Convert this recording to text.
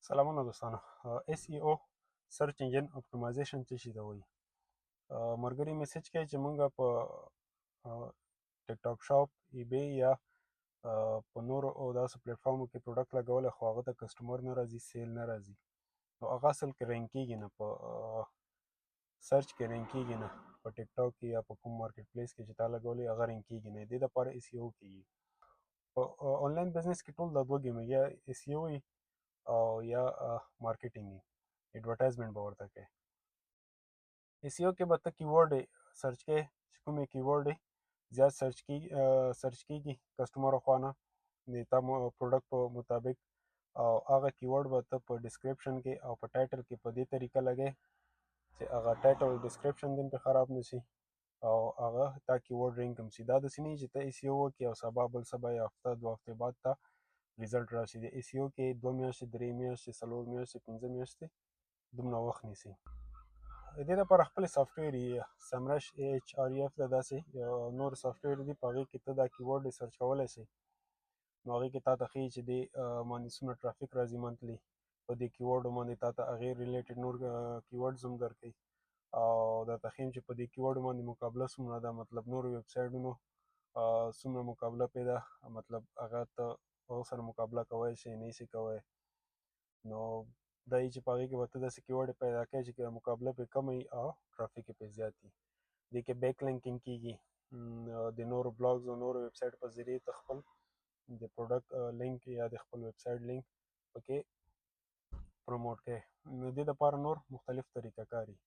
سلامونه دوستانو. اس ای او سرچ انجن اپټیمایزیشن څه شي ته وایي؟ ملګري میسج کوي چې مونږ په ټیک ټاک شاپ، ای بی یا په نورو داسې پلیټفارمو کې پروډکټ لګولی، خو هغه ته کسټمر نه راځي، سیل نه راځي. نو هغه اصل کې رینک کېږي نه، په سرچ کې رینک کېږي نه، په ټیک ټاک کې یا په کوم مارکیټ پلیس کې چې تا لګولی هغه رینک کېږي نه. دې دپاره اس ای او کېږي. په آنلاین بزنس کې ټول دا دوه ګیمه، یا اس ای او وي او یا مارکیټینګ وي، ایډورټایزمنټ به ورته کوې. اس ای او کې به ته کیورډ سرچ کوې، چې کومې کیورډ زیات سرچ کېږي کسټمرو خوا نه د تا پروډکټ په مطابق، او هغه کیورډ به ته په ډسکرپشن کې او په ټایټل کې په دې طریقه لګې چې هغه ټایټل او ډسکرپشن دې پرې خراب نه شي او هغه تا کیورډ رینک هم شي. دا داسې نه وي چې ته اس ای او وکړې او سبا بل سبا یا هفته دوه هفتې بعد ته ریزلټ راشي. د اس ای او کې 2 میاشتې، 3 میاشتې، 4 میاشتې، 5 میاشتې دومره وخت نیسي. دې لپاره خپل سافټویر یې سمرش ایچ آر ای اف ده، داسې نور سافټویر دي، په هغې کې ته دا کیورډ سرچ کولی شي. نو هغې کې تا ته ښیي چې دې باندې څومره ټرافیک راځي منتلی، په دې کیورډو باندې تا ته هغې ریلیټډ نور کیورډز هم درکوي او درته ښیم چې په دې کیورډو باندې مقابله څومره ده، مطلب نورو ویب سایټونو څومره مقابله پرې ده، مطلب هغه ته هغو سره مقابله کولی شي نه شي کوی. نو دا یي چې په هغې کې به ته داسې کیورډ پیدا کوې چې مقابله پرې کمه وي او ټرافیک یې پرې زیات وي. دې کې بیک لینکینګ کېږي، د نورو بلاګز او نورو ویب سایټ په ذریعې ته خپل د پروډکټ لینک یا د خپل ویب سایټ لینک پکې پروموټ کوې. نو دې دپاره نور مختلف طریقه کار وي.